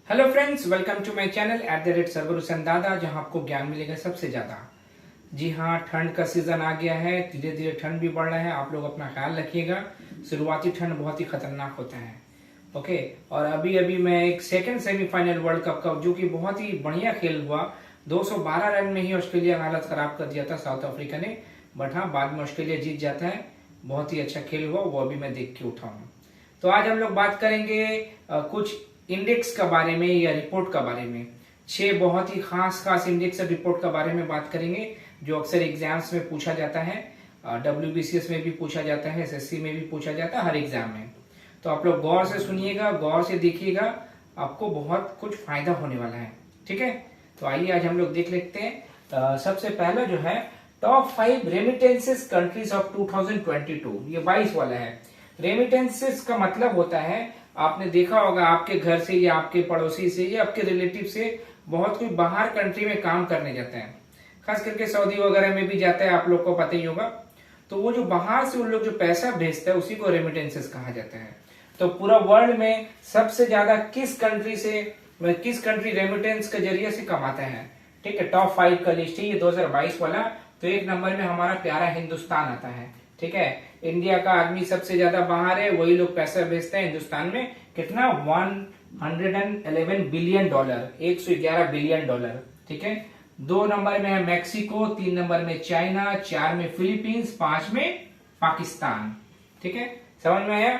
Hello friends, welcome to my channel @Sarwar Hussain Dada, जहां आपको ज्ञान मिलेगा सबसे ज्यादा। जी हाँ, ठंड का सीजन आ गया है, धीरे धीरे ठंड भी बढ़ रहा है। आप लोग अपना ख्याल रखिएगा। शुरुआती ठंड बहुत ही खतरनाक होता है। ओके, और अभी अभी मैं एक सेकंड सेमीफाइनल वर्ल्ड कप का, जो कि बहुत ही बढ़िया खेल हुआ, 212 रन में ही ऑस्ट्रेलिया का हालत खराब कर दिया था साउथ अफ्रीका ने। बट हाँ, बाद में ऑस्ट्रेलिया जीत जाता है। बहुत ही अच्छा खेल हुआ, वो अभी मैं देख के उठा हूँ। तो आज हम लोग बात करेंगे कुछ इंडेक्स का बारे में या रिपोर्ट का बारे में। 6 बहुत ही खास इंडेक्स और रिपोर्ट का बारे में बात करेंगे, जो अक्सर एग्जाम्स में पूछा जाता है। WBCS में भी पूछा जाता है, SSC में भी पूछा जाता है, हर एग्जाम में। तो आप लोग गौर से सुनिएगा, गौर से देखिएगा, आपको बहुत कुछ फायदा होने वाला है। ठीक है, तो आइए आज हम लोग देख लेते हैं। सबसे पहला जो है, टॉप 5 रेमिटेंसेस कंट्रीज ऑफ 2022, ये 22 वाला है। रेमिटेंसेस का मतलब होता है, आपने देखा होगा आपके घर से या आपके पड़ोसी से या आपके रिलेटिव से बहुत कोई बाहर कंट्री में काम करने जाता है, खास करके सऊदी वगैरह में भी जाता है, आप लोग को पता ही होगा। तो वो जो बाहर से उन लोग जो पैसा भेजता है, उसी को रेमिटेंसेस कहा जाता है। तो पूरा वर्ल्ड में सबसे ज्यादा किस कंट्री रेमिटेंस के जरिए से कमाता है? ठीक है, टॉप 5 का लिस्ट है ये 2022 वाला। तो एक नंबर में हमारा प्यारा हिंदुस्तान आता है। ठीक है, इंडिया का आदमी सबसे ज्यादा बाहर है, वही लोग पैसा भेजते हैं हिंदुस्तान में। कितना? $111 बिलियन, $111 बिलियन। ठीक है, 2 नंबर में है मैक्सिको, 3 नंबर में चाइना, 4 में फिलीपींस, 5 में पाकिस्तान। ठीक है, समझ में आया?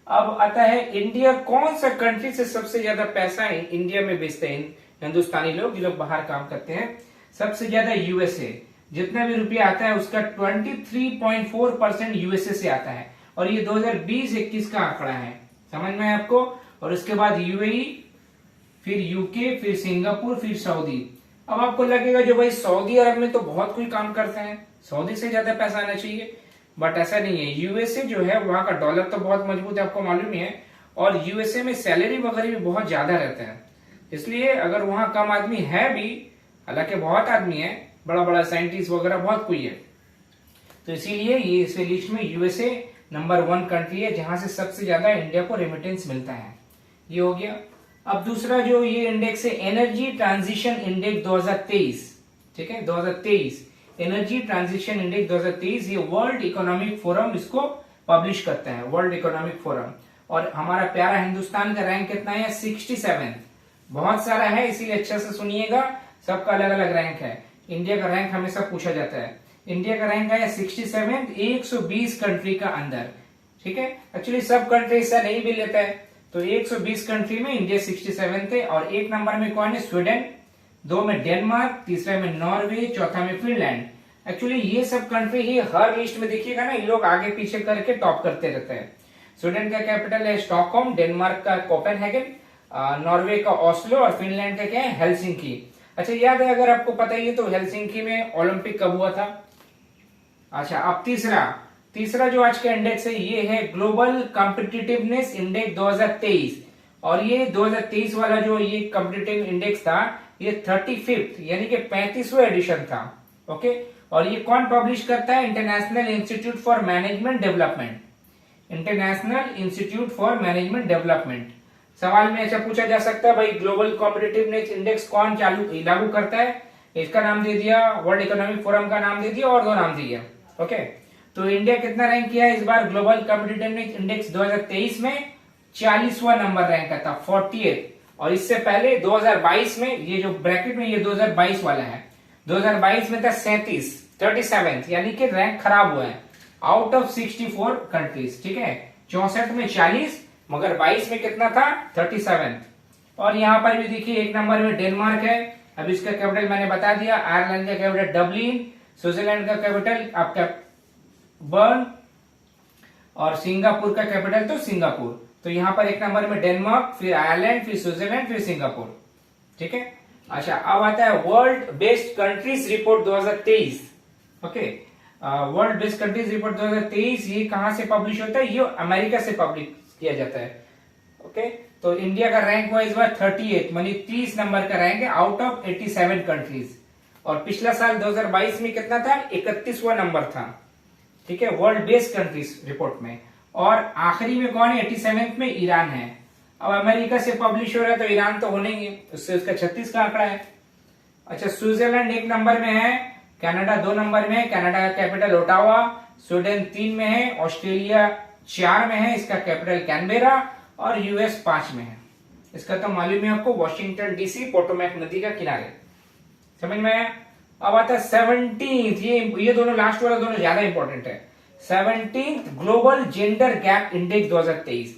अब आता है इंडिया। कौन सा कंट्री से सबसे ज्यादा पैसा इंडिया में भेजते हैं हिंदुस्तानी लोग, जो लोग बाहर काम करते हैं? सबसे ज्यादा यूएसए। जितना भी रुपया आता है उसका 23.4% यूएसए से आता है, और ये 2020-21 का आंकड़ा है। समझ में है आपको? और उसके बाद यूएई, फिर यूके, फिर सिंगापुर, फिर सऊदी। अब आपको लगेगा जो भाई सऊदी अरब में तो बहुत कोई काम करते हैं, सऊदी से ज्यादा पैसा आना चाहिए। बट ऐसा नहीं है। यूएसए जो है, वहां का डॉलर तो बहुत मजबूत है, आपको मालूम ही है। और यूएसए में सैलरी वगैरह भी बहुत ज्यादा रहता है, इसलिए अगर वहां कम आदमी है भी, हालांकि बहुत आदमी है, बड़ा बड़ा साइंटिस्ट वगैरह बहुत कोई है, तो इसीलिए ये इस लिस्ट में यूएसए नंबर 1 कंट्री है, जहां से सबसे ज्यादा इंडिया को रेमिटेंस मिलता है। ये हो गया। अब दूसरा जो ये इंडेक्स है, एनर्जी ट्रांजिशन इंडेक्स 2023। ठीक है, 2023 एनर्जी ट्रांजिशन इंडेक्स 2023, ये वर्ल्ड इकोनॉमिक फोरम इसको पब्लिश करता है, वर्ल्ड इकोनॉमिक फोरम। और हमारा प्यारा हिंदुस्तान का रैंक कितना है? 67। बहुत सारा है, इसीलिए अच्छा से सुनिएगा, सबका अलग अलग रैंक है। इंडिया का रैंक हमेशा पूछा जाता है। इंडिया का रैंक है 67, 120 कंट्री का अंदर। ठीक है, एक्चुअली सब कंट्री हिस्सा नहीं भी लेता है, तो 120 कंट्री में इंडिया 67 थे। और 1 नंबर में कौन है? स्वीडन, 2 में डेनमार्क, तीसरे में नॉर्वे, चौथा में फिनलैंड। एक्चुअली ये सब कंट्री ही हर लिस्ट में देखिएगा ना, ये लोग आगे पीछे करके टॉप करते रहते हैं। स्वीडन का कैपिटल है स्टॉकहोम, डेनमार्क का कोपेनहेगन, नॉर्वे का ऑस्लो, और फिनलैंड का क्या है? हेलसिंकी। अच्छा, याद है अगर आपको पता ही है तो हेलसिंकी में ओलंपिक कब हुआ था? अच्छा, अब तीसरा जो आज का इंडेक्स है, ये है ग्लोबल कॉम्पिटिटिवनेस इंडेक्स 2023। और ये 2023 वाला जो ये कॉम्पिटिटिव इंडेक्स था, ये 35th यानी कि 35वां एडिशन था। ओके, और ये कौन पब्लिश करता है? International institute for management development. International institute for management development. सवाल में ऐसा पूछा जा सकता है, भाई ग्लोबल कॉम्पिटिटिवनेस इंडेक्स कौन लागू करता है? इसका नाम दे दिया, वर्ल्ड इकोनॉमिक फोरम का नाम दे दिया, और 2 नाम दिया। ओके, तो इंडिया कितना रैंक किया है इस बार ग्लोबल कॉम्पिटिटिवनेस इंडेक्स 2023 में? 40वां नंबर रैंक था, 48। और इससे पहले 2022 में, ये जो ब्रैकेट में ये 2022 वाला है, 2022 में था 37, यानी कि रैंक खराब हुआ है, आउट ऑफ 64 कंट्रीज। ठीक है, 64 में 40, मगर 22 में कितना था? 37। और यहां पर भी देखिए 1 नंबर में डेनमार्क है, अब इसका कैपिटल मैंने बता दिया। आयरलैंड का कैपिटल डबलिन, स्विट्जरलैंड का कैपिटल आपका बर्न, और सिंगापुर का कैपिटल तो सिंगापुर। तो यहां पर 1 नंबर में डेनमार्क, फिर आयरलैंड, फिर स्विट्जरलैंड, फिर सिंगापुर। ठीक है, अच्छा, अब आता है world best countries report 2023। Okay, world best countries report 2023, ये कहां से पब्लिश होता है? ये अमेरिका से पब्लिश किया जाता है। ओके, तो इंडिया का रैंक हुआ इस बार 38, मानी 30 नंबर का रैंक है, आउट ऑफ 87 कंट्रीज। और पिछला साल 2022 में कितना था? 31वां नंबर था। ठीक है, वर्ल्ड बेस्ट कंट्रीज रिपोर्ट में। और आखिरी में कौन है? 87 में ईरान है। अब अमेरिका से पब्लिश हो रहा है तो ईरान तो होने ही, उससे उसका 36 का आंकड़ा है। अच्छा, स्विट्जरलैंड 1 नंबर में है, कनाडा 2 नंबर में है, कनाडा का कैपिटल ओटावा, स्वीडन 3 में है, ऑस्ट्रेलिया 4 में है, इसका कैपिटल कैनबेरा, और यूएस 5 में है। इसका तो मालूम है आपको, वॉशिंगटन डीसी, पोटोमैक नदी का किनारे। समझ में आया? अब आता है 17th, ये दोनों लास्ट वाला दोनों ज्यादा इंपॉर्टेंट है। 17th global gender gap index 2023।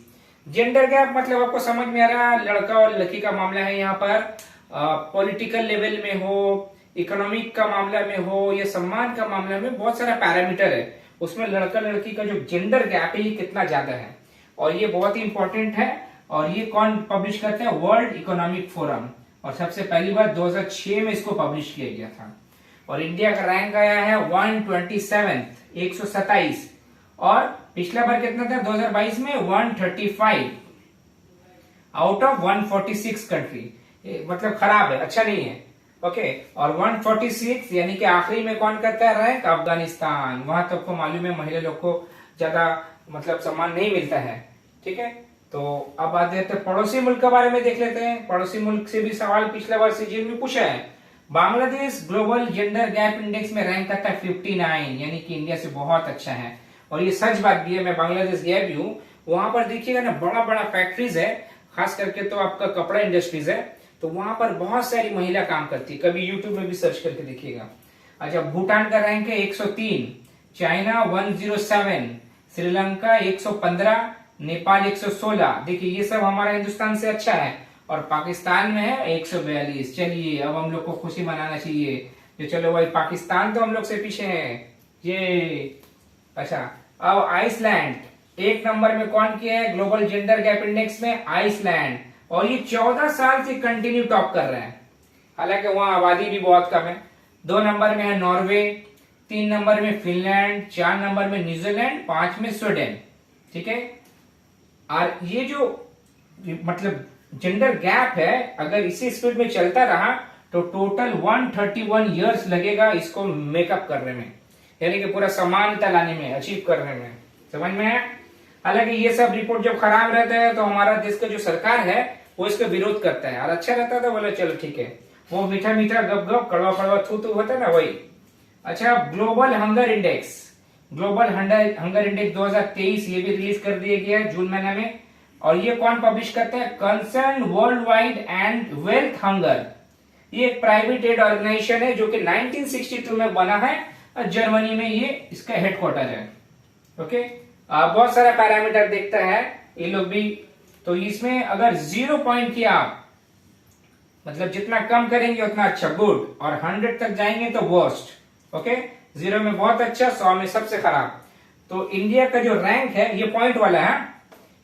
Gender gap मतलब आपको समझ में आ रहा है, लड़का और लड़की का मामला है यहाँ पर, पॉलिटिकल लेवल में हो, इकोनॉमिक का मामला में हो, या सम्मान का मामला में, बहुत सारा पैरामीटर है, उसमें लड़का लड़की का जो जेंडर गैप है ये कितना ज्यादा है, और ये बहुत ही इंपॉर्टेंट है। और ये कौन पब्लिश करते हैं? वर्ल्ड इकोनॉमिक फोरम, और सबसे पहली बार 2006 में इसको पब्लिश किया गया था। और इंडिया का रैंक आया है 127, 127, और पिछला बार कितना था 2022 में? 135 आउट ऑफ 146 कंट्री, मतलब खराब है, अच्छा नहीं है। ओके, और 146 यानी कि आखिरी में कौन करता है रैंक? अफगानिस्तान। वहां तो आपको मालूम है महिला लोग को ज्यादा मतलब सम्मान नहीं मिलता है। ठीक है, तो अब बात करते हैं पड़ोसी मुल्क के बारे में, देख लेते हैं। पड़ोसी मुल्क से भी सवाल पिछले बार सीजीएल में पूछा है। Bangladesh global gender gap index में रैंक करता है 59, यानी कि इंडिया से बहुत अच्छा है। और ये सच बात भी है, मैं बांग्लादेश गया भी हूँ, वहां पर देखिएगा ना बड़ा बड़ा फैक्ट्रीज है, खास करके तो आपका कपड़ा इंडस्ट्रीज है, तो वहां पर बहुत सारी महिला काम करती है, कभी यूट्यूब में भी सर्च करके देखिएगा। अच्छा, भूटान का रैंक है 103, चाइना 107, श्रीलंका 115, नेपाल 116। देखिए ये सब हमारा हिंदुस्तान से अच्छा है, और पाकिस्तान में है 142। चलिए अब हम लोग को खुशी मनाना चाहिए, जो चलो भाई पाकिस्तान तो हम लोग से पीछे है ये। अच्छा, अब आइसलैंड 1 नंबर में कौन किया है ग्लोबल जेंडर गैप इंडेक्स में? आइसलैंड, और ये 14 साल से कंटिन्यू टॉप कर रहे हैं, हालांकि वहां आबादी भी बहुत कम है। 2 नंबर में है नॉर्वे, 3 नंबर में फिनलैंड, 4 नंबर में न्यूजीलैंड, 5 में स्वीडन। ठीक है, और ये जो मतलब जेंडर गैप है, अगर इसी स्पीड में चलता रहा तो टोटल 131 इयर्स लगेगा इसको मेकअप करने में, यानी कि पूरा समानता लाने में, अचीव करने में। समझ में है? हालांकि ये सब रिपोर्ट जब खराब रहता है तो हमारा देश का जो सरकार है वो इसका विरोध करता है, और अच्छा रहता है तो बोले चलो ठीक है, वो मीठा मीठा गप गप कड़वा कड़वा थू थू होता है ना, वही। अच्छा, global hunger index, global hunger index 2023 ये भी रिलीज कर दिया गया है जून महीने में। और ये कौन पब्लिश करता है? Concern world wide and wealth hunger. ये एक प्राइवेट एड ऑर्गेनाइजेशन है जो कि 1962 में बना है, और जर्मनी में ये इसका हेडक्वार्टर है। ओके, बहुत सारा पैरामीटर देखता है ये लोग भी, तो इसमें अगर 0 पॉइंट किया आप, मतलब जितना कम करेंगे उतना अच्छा, गुड, और 100 तक जाएंगे तो वर्स्ट। ओके, 0 में बहुत अच्छा, 100 में सबसे खराब। तो इंडिया का जो रैंक है ये पॉइंट वाला है,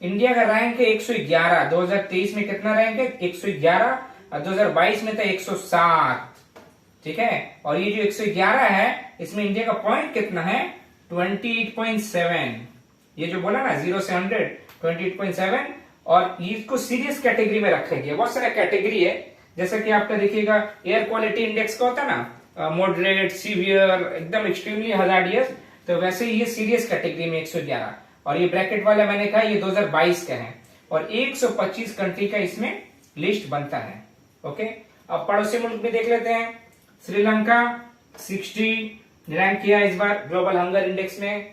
इंडिया का रैंक है 111। 2023 में कितना रैंक है? 111, और 2022 में था 107। ठीक है, और ये जो 111 है इसमें इंडिया का पॉइंट कितना है? 28.7। ये जो बोला ना 0 से 100, 28.7। और इसको सीरियस कैटेगरी में रखा गया, बहुत सारा कैटेगरी है, जैसा कि आपका देखिएगा एयर क्वालिटी इंडेक्स का होता है ना, मॉडरेट, सीवियर, एकदम एक्सट्रीमली हजार्डियस, तो वैसे ये सीरियस कैटेगरी में 111। और ये ब्रैकेट वाला मैंने कहा ये 2022 का है, और 125 कंट्री का इसमें लिस्ट बनता है। ओके, अब पड़ोसी मुल्क भी देख लेते हैं। श्रीलंका 60 रैंक किया इस बार ग्लोबल हंगर इंडेक्स में।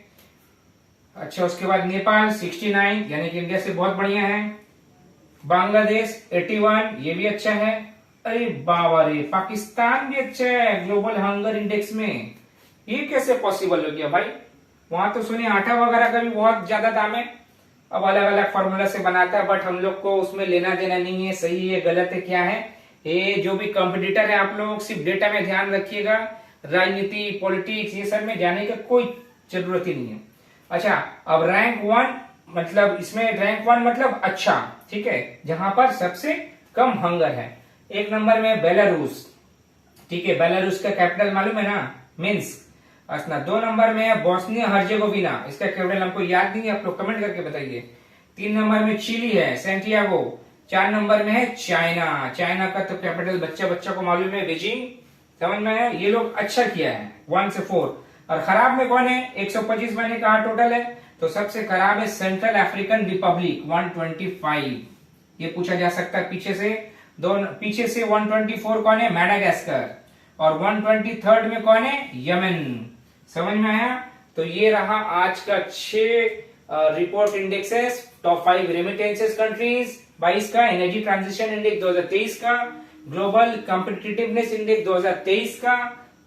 अच्छा, उसके बाद नेपाल 69, यानी कि इंडिया से बहुत बढ़िया है। बांग्लादेश 81, ये भी अच्छा है। अरे बाबा रे, पाकिस्तान भी अच्छा है ग्लोबल हंगर इंडेक्स में। ये कैसे पॉसिबल हो गया भाई? वहां तो सुनिए आटा वगैरह का भी बहुत ज्यादा दाम है। अब अलग अलग फॉर्मूला से बनाता है, बट हम लोग को उसमें लेना देना नहीं है, सही है गलत है क्या है। ये जो भी कंपटीटर है, आप लोग सिर्फ डेटा में ध्यान रखिएगा, राजनीति पॉलिटिक्स ये सब में जाने का कोई जरूरत ही नहीं है। अच्छा, अब रैंक 1 मतलब इसमें रैंक 1 मतलब अच्छा, ठीक है, जहां पर सबसे कम हंगर है। 1 नंबर में बेलारूस, ठीक है, बेलारूस का कैपिटल मालूम है ना, मिन्स्क। 2 नंबर में है बोस्निया हर्जेगोविना, इसका कैपिटल हमको याद नहीं है, आप लोग कमेंट करके बताइए। 3 नंबर में चिली है, सैंटियागो। 4 नंबर में है चाइना, चाइना का तो कैपिटल बच्चा बच्चा को मालूम है, बीजिंग। समझ में है? ये लोग अच्छा किया है 1 से 4। और खराब में कौन है? 125 मैंने कहा टोटल है, तो सबसे खराब है सेंट्रल अफ्रीकन रिपब्लिक 125। ये पूछा जा सकता है पीछे से। पीछे से 124 कौन है? मैडागास्कर। और 123 में कौन है? यमन। समझ में आया? तो ये रहा आज का 6 report indexes, top 5 remittances countries, 22 का एनर्जी ट्रांजिशन इंडेक्स 2023 का, ग्लोबल कॉम्पिटिटिवनेस इंडेक्स 2023 का,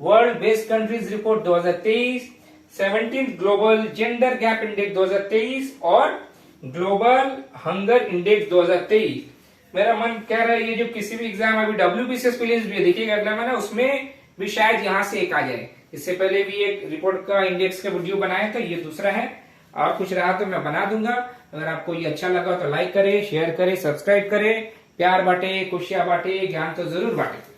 world based countries report 2023, 17th global gender gap index 2023 और ग्लोबल हंगर इंडेक्स 2023। मेरा मन कह रहा है ये जो किसी भी एग्जाम अभी WBCS प्रीलिम्स भी देखिएगा अगला महीना, उसमें भी शायद यहाँ से एक आ जाए। इससे पहले भी एक रिपोर्ट का इंडेक्स का वीडियो बनाया था, ये दूसरा है। और कुछ रहा तो मैं बना दूंगा। अगर आपको ये अच्छा लगा तो लाइक करें, शेयर करें, सब्सक्राइब करें, प्यार बांटे, खुशियां बांटे, ज्ञान तो जरूर बांटे।